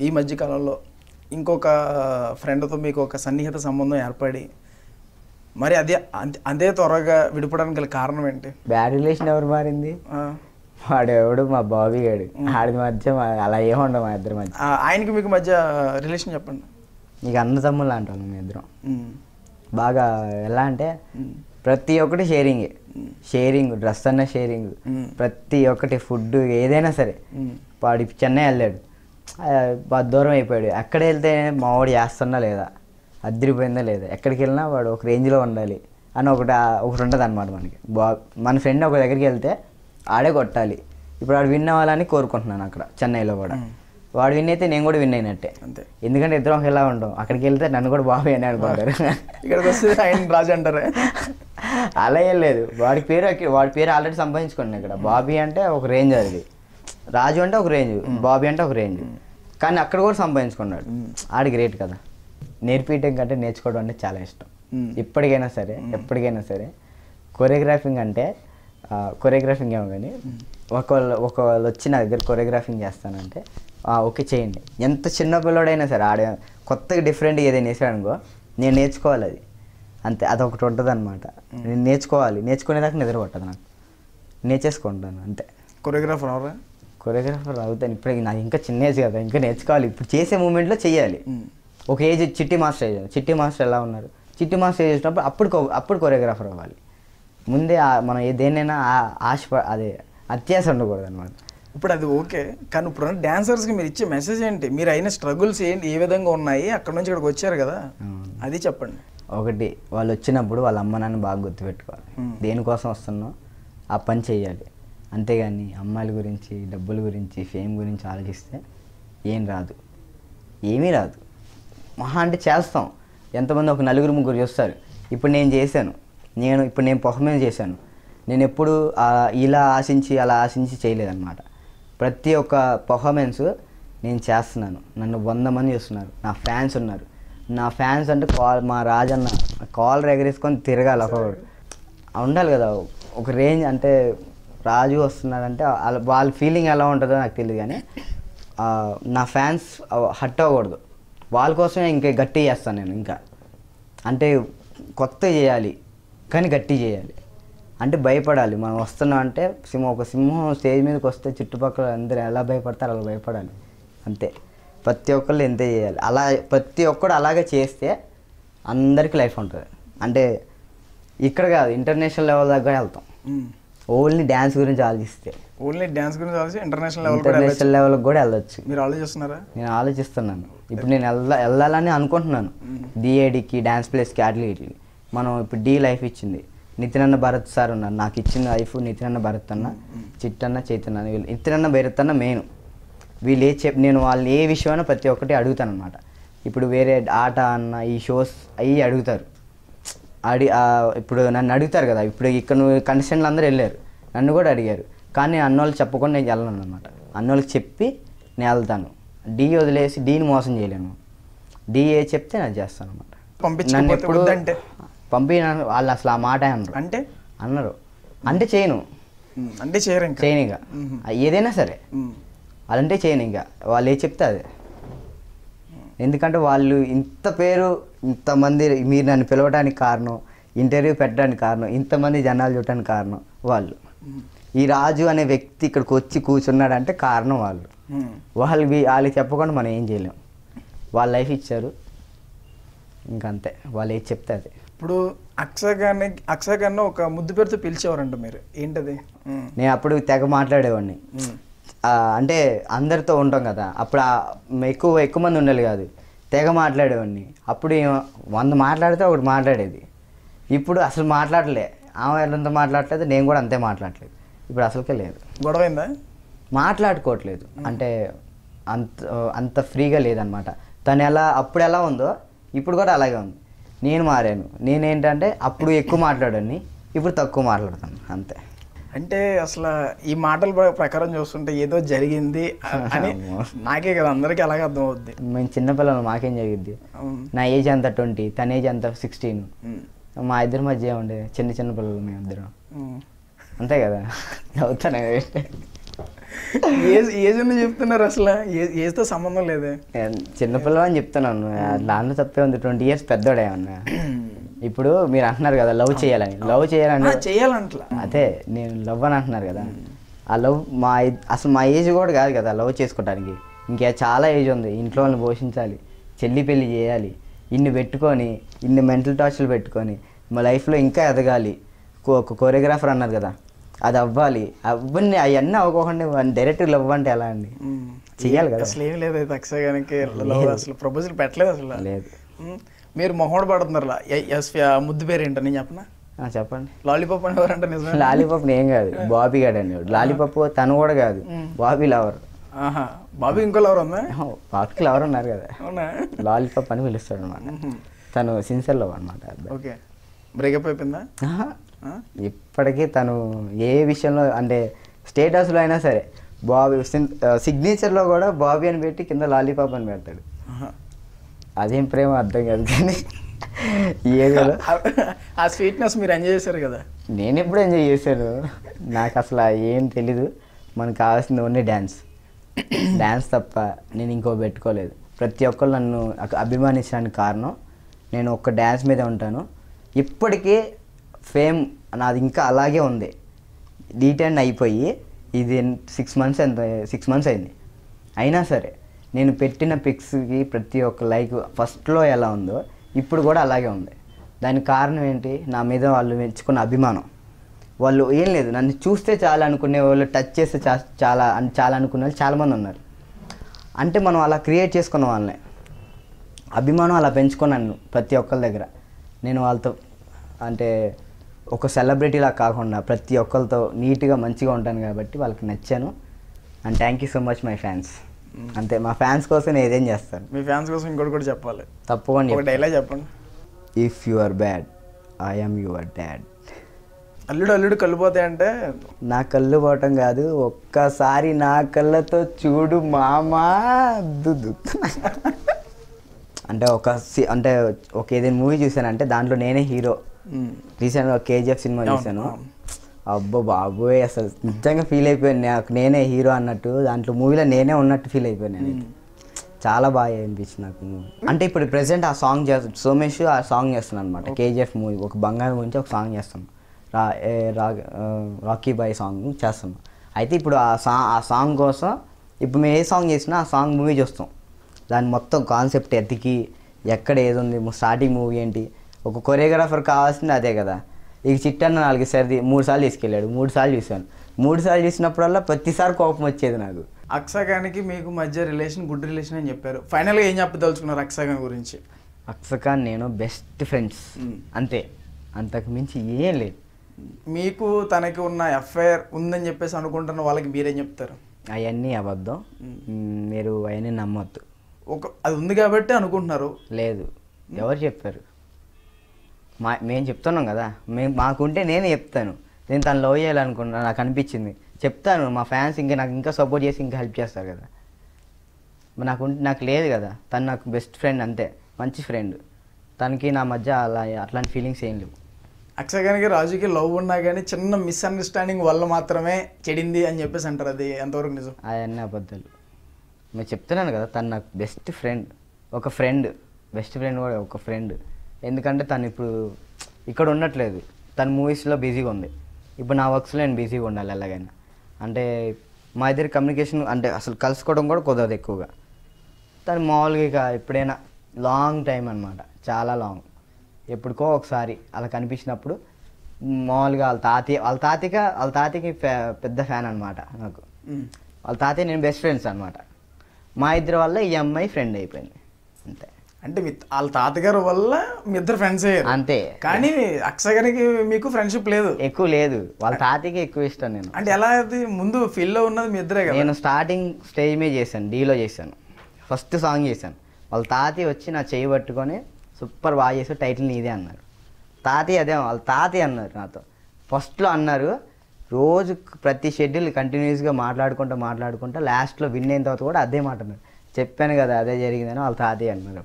ఈ మధ్య కాలంలో ఇంకొక ఫ్రెండ్తో మీకు ఒక సన్నిహిత సంబంధం ఏర్పడి మరి అదే త్వరగా విడిపోవడానికి గల కారణం ఏంటి? బ్యాడ్ రిలేషన్ ఎవరు మారింది? వాడు ఎవడు మా బాబీ గాడు. ఆడి మధ్య అలా ఏముండవు మా ఇద్దరి మధ్య. ఆయనకి మీకు మధ్య రిలేషన్ చెప్పండి. నీకు అన్న తమ్ముళ్ళు అంటాం మీ ఇద్దరం. బాగా ఎలా అంటే ప్రతి ఒక్కటి షేరింగ్ డ్రెస్ అన్న షేరింగ్, ప్రతి ఒక్కటి ఫుడ్ ఏదైనా సరే. వాడు చెన్నై వెళ్ళాడు, దూరం అయిపోయాడు. ఎక్కడ వెళ్తే మా వాడు చేస్తున్నా లేదా, అద్దరిపోయిందా లేదా, ఎక్కడికి వెళ్ళినా వాడు ఒక రేంజ్లో ఉండాలి అని ఒకటి ఉంటుంది అనమాట మనకి. మన ఫ్రెండ్ ఒక దగ్గరికి వెళ్తే ఆడే కొట్టాలి. ఇప్పుడు వాడు విన్ అవ్వాలని కోరుకుంటున్నాను అక్కడ చెన్నైలో కూడా. వాడు విన్ అయితే నేను కూడా విన్ అయినట్టే. అంతే, ఎందుకంటే ఇద్దరం ఒకేలా ఉంటాం. అక్కడికి వెళ్తే నన్ను కూడా బాబీ అని అనుకుంటారు, ఇక్కడికి వస్తే ఆయన రాజు అంటారు. అలా ఏం లేదు. వాడి పేరు ఆల్రెడీ సంపాదించుకున్నాను ఇక్కడ. బాబీ అంటే ఒక రేంజ్, అది రాజు అంటే ఒక రేంజ్, బాబీ అంటే ఒక రేంజ్. కానీ అక్కడ కూడా సంపాదించుకున్నాడు. ఆడి గ్రేట్ కదా. నేర్పించడం కంటే నేర్చుకోవడం అంటే చాలా ఇష్టం. ఎప్పటికైనా సరే కొరియోగ్రాఫింగ్ అంటే కొరియోగ్రాఫింగ్ ఏమో కానీ ఒకళ్ళు వచ్చి నా దగ్గర కొరియోగ్రాఫింగ్ చేస్తానంటే ఓకే చేయండి. ఎంత చిన్న పిల్లడైనా సరే ఆడే కొత్తగా డిఫరెంట్గా ఏదైనా వేసాడనుకో నేను నేర్చుకోవాలి. అది అంతే, అదొకటి ఉంటుంది అనమాట. నేను నేర్చుకునేదాకా నిద్ర పట్టదు నాకు. నేర్చేసుకుంటాను అంతే. కొరియోగ్రాఫర్ అవుతాను. ఇప్పుడు నాకు ఇంకా చిన్న ఏజ్ కదా, ఇంకా నేర్చుకోవాలి. ఇప్పుడు చేసే మూమెంట్లో చెయ్యాలి. ఒక ఏజ్ చిట్టి మాస్టర్ ఎలా ఉన్నారు, చిట్టి మాస్టర్ ఏజ్ వచ్చినప్పుడు అప్పుడు కొరియోగ్రాఫర్ అవ్వాలి. ముందే మనం దేన్నైనా అదే అత్యాశ ఉండకూడదు అనమాట. ఇప్పుడు అది ఓకే, కానీ ఇప్పుడు డాన్సర్స్కి మీరు ఇచ్చే మెసేజ్ ఏంటి? మీరు అయిన స్ట్రగుల్స్ ఏంటి, ఏ విధంగా ఉన్నాయి, అక్కడ నుంచి ఇక్కడికి వచ్చారు కదా, అది చెప్పండి. ఒకటి, వాళ్ళు వచ్చినప్పుడు వాళ్ళ అమ్మ నాన్న బాగా గుర్తుపెట్టుకోవాలి. దేనికోసం వస్తున్నావు ఆ పని చెయ్యాలి. అంతేగాని అమ్మాయిల గురించి, డబ్బుల గురించి, ఫేమ్ గురించి ఆలోచిస్తే ఏమీ రాదు. మహా అంటే చేస్తాం. ఎంతమంది ఒక 4-3 చూస్తారు. ఇప్పుడు నేను చేశాను, నేను పర్ఫార్మెన్స్ చేశాను. నేను ఎప్పుడు అలా ఆశించి చేయలేదన్నమాట. ప్రతి ఒక్క పర్ఫార్మెన్స్ నేను చేస్తున్నాను. నన్ను 100 మంది చూస్తున్నారు, నా ఫ్యాన్స్ ఉన్నారు. నా ఫ్యాన్స్ అంటే మా రాజన్న కాలర్ ఎగరేసుకొని తిరగాలి. ఒకడు ఉండాలి కదా ఒక రేంజ్. అంటే రాజు వస్తున్నాడంటే వాళ్ళ ఫీలింగ్ ఎలా ఉంటుందో నాకు తెలియదు, కానీ నా ఫ్యాన్స్ హర్ట్ అవ్వకూడదు. వాళ్ళ కోసమే ఇంకా గట్టి చేస్తాను నేను. ఇంకా అంటే కొత్త చేయాలి కానీ గట్టి చేయాలి. అంటే భయపడాలి. మనం వస్తున్నాం అంటే ఒక సింహం స్టేజ్ మీదకి వస్తే చుట్టుపక్కల అందరూ ఎలా భయపడతారు అలా భయపడాలి. అంతే, ప్రతి ఒక్కళ్ళు ఎంతే చేయాలి. అలా ప్రతి ఒక్కడు అలాగే చేస్తే అందరికీ లైఫ్ ఉంటుంది. అంటే ఇక్కడ కాదు, ఇంటర్నేషనల్ లెవెల్ దగ్గర వెళ్తాం. ఓన్లీ డ్యాన్స్ గురించి ఆలోచిస్తే ఇంటర్నేషనల్ లెవెల్కి కూడా వెళ్ళొచ్చు. మీరు ఆలోచిస్తున్నారా? నేను ఆలోచిస్తున్నాను. ఇప్పుడు నేను వెళ్ళాలని అనుకుంటున్నాను. డిఏడికి, డ్యాన్స్ ప్లేస్కి, అట్లీట్కి. మనం ఇప్పుడు డి లైఫ్ ఇచ్చింది. నితిన్ అన్న భరత్ సార్ ఉన్నారు. నాకు ఇచ్చిన లైఫ్ నితిన్ అన్న భరత్ అన్న, చిట్టన్న, చైతన్య, వీళ్ళు నితిన్ అన్న భరత్ అన్న మెయిన్. వీళ్ళు నేను వాళ్ళు ఏ విషయమైనా ప్రతి ఒక్కటి అడుగుతాను అనమాట. ఇప్పుడు వేరే ఆట అన్న ఈ షోస్ అవి అడుగుతారు. ఇప్పుడు నన్ను అడుగుతారు కదా. ఇప్పుడు ఇక్కడ కంటెస్టెంట్లు అందరూ వెళ్ళారు, నన్ను కూడా అడిగారు. కానీ అన్నోళ్ళు చెప్పకుండా నేను వెళ్ళను అనమాట. అన్నోళ్ళకి చెప్పి నేను వెళ్తాను. డి వదిలేసి డీని మోసం చేయలేను. డి ఏ చెప్తే నేను చేస్తాను అనమాట. నన్ను ఎప్పుడు పంపినాను వాళ్ళు అసలు ఆ మాట అన్నారు అంటే చేయను, అంటే చేయను ఇక ఏదైనా సరే అదంటే చేయను. ఇంకా వాళ్ళు ఏ చెప్తే అదే. ఎందుకంటే వాళ్ళు ఇంత పేరు, ఇంతమంది మీరు నన్ను పిలవడానికి కారణం, ఇంటర్వ్యూ పెట్టడానికి కారణం, ఇంతమంది జనాలు చూడటానికి కారణం వాళ్ళు. ఈ రాజు అనే వ్యక్తి ఇక్కడికి వచ్చి కూర్చున్నాడంటే కారణం వాళ్ళు. వాళ్ళకి చెప్పకుండా మనం ఏం చేయలేం. వాళ్ళ లైఫ్ ఇచ్చారు, ఇంకంతే. వాళ్ళు ఏది చెప్తే అదే. ఇప్పుడు అక్షయ్ గారిని ఒక ముద్దు పేరుతో పిలిచేవారంట మీరు, ఏంటది? నేను అప్పుడు తెగ మాట్లాడేవాడిని. అంటే అందరితో ఉంటాం కదా, అప్పుడు ఎక్కువ మంది ఉండాలి కాదు, తెగ మాట్లాడేవాడిని. అప్పుడు 100 మాట్లాడితే ఒకటి మాట్లాడేది. ఇప్పుడు అసలు మాట్లాడలే. ఆమె ఎంత మాట్లాడలేదు, నేను కూడా అంతే మాట్లాడలేదు. ఇప్పుడు అసలుకే లేదు. గొడవైందా? మాట్లాడుకోవట్లేదు. అంటే అంత ఫ్రీగా లేదనమాట. తను అప్పుడు ఎలా ఉందో ఇప్పుడు కూడా అలాగే ఉంది. నేను మారాను. నేనేంటంటే అప్పుడు ఎక్కువ మాట్లాడాను, ఇప్పుడు తక్కువ మాట్లాడతాను, అంతే. అంటే అసలు ఈ మాటల ప్రకారం చూస్తుంటే ఏదో జరిగింది అని నాకే కదా, అందరికీ అలాగే అర్థం అవుద్ది. మేము చిన్నపిల్లలు, మాకేం జరిగింది? నా ఏజ్ అంతా 20, తన ఏజ్ అంతా 16. మా ఇద్దరి మధ్య ఉండే చిన్న పిల్లలు మేము ఇద్దరం, అంతే కదా. అవుతాను. ఏజ్ అని చెప్తున్నారు అసలు, ఏజ్తో సంబంధం లేదే. చిన్నపిల్ల అని చెప్తున్నాను, దాంట్లో తప్పే ఉంది. 20 years పెద్దోడే అన్న. ఇప్పుడు మీరు అంటున్నారు కదా లవ్ చేయాలని, చేయాలంటలా అదే నేను లవ్ అని అంటున్నారు కదా, ఆ లవ్ అసలు మా ఏజ్ కూడా కాదు కదా లవ్ చేసుకోవడానికి. ఇంకా చాలా ఏజ్ ఉంది, ఇంట్లో వాళ్ళని పోషించాలి, చెల్లి పెళ్ళి చేయాలి, ఇన్ని పెట్టుకొని ఇన్ని మెంటల్ టార్చర్లు పెట్టుకొని మా లైఫ్లో ఇంకా ఎదగాలి. ఒక కొరియోగ్రాఫర్ అన్నారు కదా, అది అవ్వాలి. అవన్నీ అవ్వకుండా డైరెక్ట్ లవ్ అంటే ఎలా అండి, చెయ్యాలి కదా. అసలు ఏం లేదు అక్షగానికి లవ్, అసలు ప్రపోజల్ పెట్టలేదు అసలు. లేదు. మీరు మొహోడు పడుతున్నారు. ముద్దు పేరు ఏంటో నేను చెప్పనా? చెప్పండి. లాలీపాప్ అనేవారంటే నిజమే. లాలీపాప్ ఏం కాదు, బాబీ గాడు అండి. లాలీపాప్ తను కూడా కాదు, బాబీ లవర్. బాబీ ఇంకో లవర్ ఉందా? బాబీకి లవర్ ఉన్నారు కదా, అవునా? లాలీపాప్ అని పిలుస్తాడు అనమాట. తను సిన్సియర్ లవ్ అనమాట. ఓకే, బ్రేకప్ అయిపోయిందా? ఇప్పటికీ తను ఏ విషయంలో అంటే స్టేటస్లో అయినా సరే బాబీ, సిగ్నేచర్లో కూడా బాబీ అని పెట్టి కింద లాలీపాప్ అని పెడతాడు. అదేం ప్రేమ అర్థం కాదు కానీ ఏదో ఆ స్వీట్నెస్ మీరు ఎంజాయ్ చేశారు కదా. నేను ఎప్పుడు ఎంజాయ్ చేశాను, నాకు అసలు ఏం తెలీదు. మనకు కావాల్సింది ఓన్లీ డ్యాన్స్ తప్ప నేను ఇంకో పెట్టుకోలేదు. ప్రతి ఒక్కరు నన్ను అభిమానించడానికి కారణం నేను ఒక్క డ్యాన్స్ మీదే ఉంటాను. ఇప్పటికీ ఫేమ్ నాది ఇంకా అలాగే ఉంది. డీటెండ్ అయిపోయి ఇది 6 months అయింది. అయినా సరే నేను పెట్టిన పిక్స్కి ప్రతి ఒక్క లైక్ ఫస్ట్లో ఎలా ఉందో ఇప్పుడు కూడా అలాగే ఉంది. దానికి కారణం ఏంటి, నా మీద వాళ్ళు మెచ్చుకున్న అభిమానం. వాళ్ళు ఏం లేదు, నన్ను చూస్తే చాలా అనుకునే వాళ్ళు, టచ్ చేస్తే చాలా అనుకునే వాళ్ళు చాలామంది ఉన్నారు. అంటే మనం అలా క్రియేట్ చేసుకున్న వాళ్ళనే అభిమానం అలా పెంచుకున్నాను ప్రతి ఒక్కరి దగ్గర. నేను వాళ్ళతో అంటే ఒక సెలబ్రిటీలా కాకుండా ప్రతి ఒక్కరితో నీట్గా మంచిగా ఉంటాను కాబట్టి వాళ్ళకి నచ్చాను. And thank you so much my fans. అంతే, మా ఫ్యాన్స్ కోసం నేను ఏదేం చేస్తాను. మీ ఫ్యాన్స్ కోసం ఇంకోటి కూడా చెప్పాలి, తప్పకుండా. ఒక డైలాగ్ చెప్పండి. If you are bad I am your dad. అల్లుడు కళ్ళు పోతాయంటే నా కళ్ళు పోవటం కాదు, ఒక్కసారి నా కళ్ళతో చూడు మామా దుద్దు. అంటే ఒక ఏదైనా మూవీ చూసానంటే దాంట్లో నేనే హీరో. రీసెంట్గా KGF సినిమా చూసాను. అబ్బో బాబోయ్, అసలు నిజంగా ఫీల్ అయిపోయాను, నాకు నేనే హీరో అన్నట్టు. దాంట్లో మూవీలో నేనే ఉన్నట్టు ఫీల్ అయిపోయాను నేను. చాలా బాగా అనిపించింది నాకు మూవీ. అంటే ఇప్పుడు ప్రెసెంట్ ఆ సాంగ్ సోమేష్ ఆ సాంగ్ చేస్తున్నాను అనమాట. KGF మూవీ ఒక బంగారం గురించి ఒక సాంగ్ చేస్తాం, రాకీ బాయ్ సాంగ్ చేస్తాం. అయితే ఇప్పుడు ఆ సాంగ్ కోసం ఇప్పుడు మేము ఏ సాంగ్ చేసినా ఆ సాంగ్ మూవీ చూస్తాం. దాని మొత్తం కాన్సెప్ట్ ఎతికి ఎక్కడ ఏది ఉంది, స్టార్టింగ్ మూవీ ఏంటి, ఒక కొరియోగ్రాఫర్ కావాల్సింది అదే కదా. ఇక చిట్టన్న 3 సార్లు తీసుకెళ్ళాడు, 3 సార్లు చూశాను. 3 సార్లు చూసినప్పుడల్లా ప్రతిసారి కోపం వచ్చేది నాకు. అక్షగానికి మీకు మధ్య రిలేషన్ గుడ్ రిలేషన్ అని చెప్పారు. ఫైనల్గా ఏం చెప్పదలుచుకున్నారు అక్షగాన్ గురించి? అక్షగాన్ నేను బెస్ట్ ఫ్రెండ్స్ అంతే, అంతకు మించి ఏం లేదు. మీకు తనకి ఉన్న ఎఫ్ఐఆర్ ఉందని చెప్పేసి అనుకుంటున్న వాళ్ళకి మీరేం చెప్తారు? అవన్నీ అబద్ధం, మీరు అవన్నీ నమ్మొద్దు. అది ఉంది కాబట్టి అనుకుంటున్నారు. లేదు, ఎవరు చెప్పారు? మేము చెప్తున్నాం కదా, మాకుంటే నేనే చెప్తాను. నేను తను లవ్ చేయాలనుకున్నా, నాకు అనిపించింది చెప్తాను. మా ఫ్యాన్స్ నాకు ఇంకా సపోర్ట్ చేసి ఇంకా హెల్ప్ చేస్తారు కదా. నాకు లేదు కదా, తను నాకు బెస్ట్ ఫ్రెండ్ అంతే, మంచి ఫ్రెండ్. తనకి నా మధ్య అట్లాంటి ఫీలింగ్స్ ఏం లేవు. అక్షగానికి రాజుకి లవ్ ఉన్నా కానీ చిన్న మిస్అండర్స్టాండింగ్ వల్ల మాత్రమే చెడింది అని చెప్పేసి అంటారు. అది ఎంతవరకు నిజం? అవన్నీ అబద్ధాలు. నేను చెప్తున్నాను కదా, తను నాకు బెస్ట్ ఫ్రెండ్, ఒక ఫ్రెండ్, బెస్ట్ ఫ్రెండ్ కూడా ఒక ఫ్రెండ్. ఎందుకంటే తను ఇప్పుడు ఇక్కడ ఉండట్లేదు, తను మూవీస్లో బిజీగా ఉంది. ఇప్పుడు నా వర్క్స్లో నేను బిజీగా ఉండాలి ఎలాగైనా. అంటే మా ఇద్దరి కమ్యూనికేషన్ అంటే అసలు కలుసుకోవడం కూడా కుదరదు ఎక్కువగా. తను మామూలుగా ఎప్పుడైనా లాంగ్ టైం అనమాట, చాలా లాంగ్, ఎప్పుడుకో ఒకసారి అలా కనిపించినప్పుడు మామూలుగా వాళ్ళ తాతయ్యకి పెద్ద ఫ్యాన్ అనమాట నాకు. వాళ్ళ తాతయ్య నేను బెస్ట్ ఫ్రెండ్స్ అనమాట. మా ఇద్దరి వల్ల ఈ అమ్మాయి ఫ్రెండ్ అయిపోయింది అంతే. అంటే వాళ్ళ తాతగారు వల్ల మీ ఇద్దరు ఫ్రెండ్స్ అయ్యారు అంతే. కానీ అక్షగానికి మీకు ఫ్రెండ్షిప్ లేదు, ఎక్కువ లేదు. వాళ్ళ తాతయ్యకి ఎక్కువ ఇష్టం నేను. అంటే ఎలా అది ముందు ఫీల్లో ఉన్నది మీ ఇద్దరే కదా? నేను స్టార్టింగ్ స్టేజ్ మీద చేశాను, డీలో చేశాను, ఫస్ట్ సాంగ్ చేశాను. వాళ్ళ తాతయ్య వచ్చి నా చేయి పట్టుకొని సూపర్ బాగా చేసి టైటిల్ నీదే అన్నారు. తాతయ్య అదే వాళ్ళ తాతయ్య అన్నారు నాతో ఫస్ట్లో అన్నారు. రోజు ప్రతి షెడ్యూల్ కంటిన్యూస్గా మాట్లాడుకుంటా లాస్ట్లో విన్ అయిన తర్వాత కూడా అదే మాట అన్నారు. చెప్పాను కదా అదే జరిగిందని వాళ్ళ తాతయ్య అన్నారు.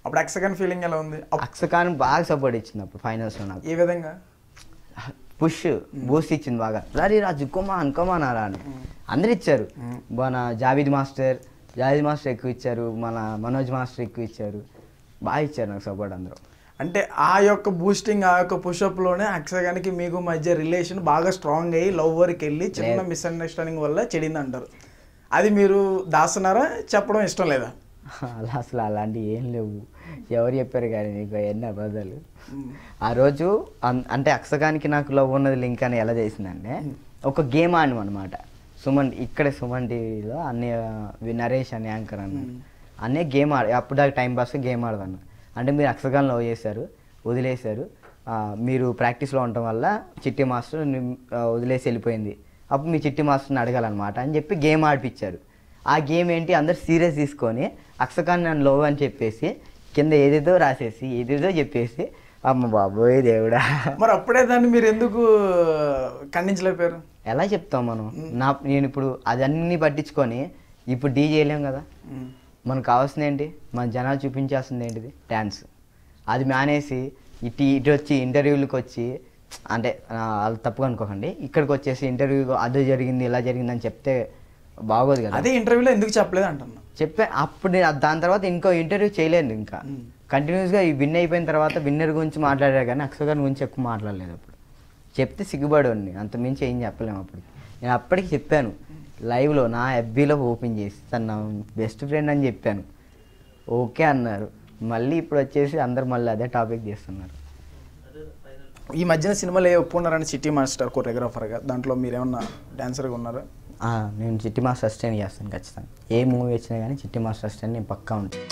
అప్పుడు అక్షగాన్ ఫీలింగ్ ఎలా ఉంది? అక్షగాన్ బాగా సపోర్ట్ ఇచ్చింది అప్పుడు ఫైనల్స్లో నాకు. ఏ విధంగా? పుష్ బూస్ట్ ఇచ్చింది బాగా. రరీ రాజు కమాన్ అలా అని అందరు ఇచ్చారు. మన జావేద్ మాస్టర్ ఎక్కువ ఇచ్చారు, మన మనోజ్ మాస్టర్ ఎక్కువ ఇచ్చారు, బాగా ఇచ్చారు నాకు సపోర్ట్ అందరూ. అంటే ఆ యొక్క బూస్టింగ్, ఆ యొక్క పుషప్లోనే అక్షగానికి మీకు మధ్య రిలేషన్ బాగా స్ట్రాంగ్ అయ్యి లవ్ వరకు వెళ్ళి చిన్న మిస్అండర్స్టాండింగ్ వల్ల చెడింది అంటారు. అది మీరు దాస్తున్నారా, చెప్పడం ఇష్టం లేదా? అసలు అలాంటివి ఏం లేవు. ఎవరు చెప్పారు కానీ మీకు ఎన్ని అబద్ధాలు. ఆ రోజు అంటే అక్షగానికి నాకు లవ్ ఉన్నది లింక్ అని ఎలా చేసిందంటే, ఒక గేమ్ ఆడినాం అనమాట. సుమన్ టీవీలో నరేష్ అని యాంకర్ అన్న అన్నీ గేమ్ అప్పుడు దాకా టైం పాస్ గేమ్ ఆడదన్న. అంటే మీరు అక్షగాన్ని లవ్ చేశారు, వదిలేశారు, మీరు ప్రాక్టీస్లో ఉండటం వల్ల చిట్టి మాస్టర్ వదిలేసి వెళ్ళిపోయింది, అప్పుడు మీ చిట్టి మాస్టర్ని అడగాలన్నమాట అని చెప్పి గేమ్ ఆడిపించారు. ఆ గేమ్ ఏంటి, అందరు సీరియస్ తీసుకొని అక్షగాన్ని నన్ను లవ్ అని చెప్పేసి కింద ఏదేదో రాసేసి ఏదేదో చెప్పేసి అమ్మ బాబోయ్ దేవుడా. మరి అప్పుడే దాన్ని మీరు ఎందుకు ఖండించలేకపోయారు? ఎలా చెప్తాం మనం? నేను ఇప్పుడు అదన్నీ పట్టించుకొని ఇప్పుడు డీ చేయలేం కదా. మనకు కావాల్సింది ఏంటి, మన జనాలు చూపించాల్సింది ఏంటిది, డ్యాన్స్. అది మానేసి ఇటు వచ్చి ఇంటర్వ్యూలకు వచ్చి, అంటే వాళ్ళు తప్పుగా అనుకోకండి, ఇక్కడికి వచ్చేసి ఇంటర్వ్యూ అది జరిగింది ఇలా జరిగింది అని చెప్తే బాగోదు కదా. అదే ఇంటర్వ్యూలో ఎందుకు చెప్పలేదు అంటున్నా. అప్పుడు నేను దాని తర్వాత ఇంకో ఇంటర్వ్యూ చేయలేదు. ఇంకా కంటిన్యూస్గా ఈ విన్ అయిపోయిన తర్వాత విన్నర్ గురించి మాట్లాడారు కానీ అక్షగారి గురించి ఎక్కువ మాట్లాడలేదు. అప్పుడు చెప్తే సిగ్గుపడేవాడిని, అంత మించి ఏం చెప్పలేము. అప్పుడు నేను అప్పటికి చెప్పాను లైవ్లో, నా ఎఫ్బీలో ఓపెన్ చేసి తను నా బెస్ట్ ఫ్రెండ్ అని చెప్పాను. ఓకే అన్నారు. మళ్ళీ ఇప్పుడు వచ్చేసి అందరు మళ్ళీ అదే టాపిక్ చేస్తున్నారు. ఈ మధ్యన సినిమాలు ఒప్పుకున్నారని చిట్టి మాస్టర్ కొరియోగ్రాఫర్గా, దాంట్లో మీరేమన్నా డాన్సర్గా ఉన్నారా? నేను చిట్టి మాస్టర్ అసిస్టెంట్ చేస్తాను ఖచ్చితంగా. ఏ మూవీ వచ్చినా కానీ చిట్టి మాస్టర్ అసిస్టెంట్ నేను పక్కా ఉంటాను.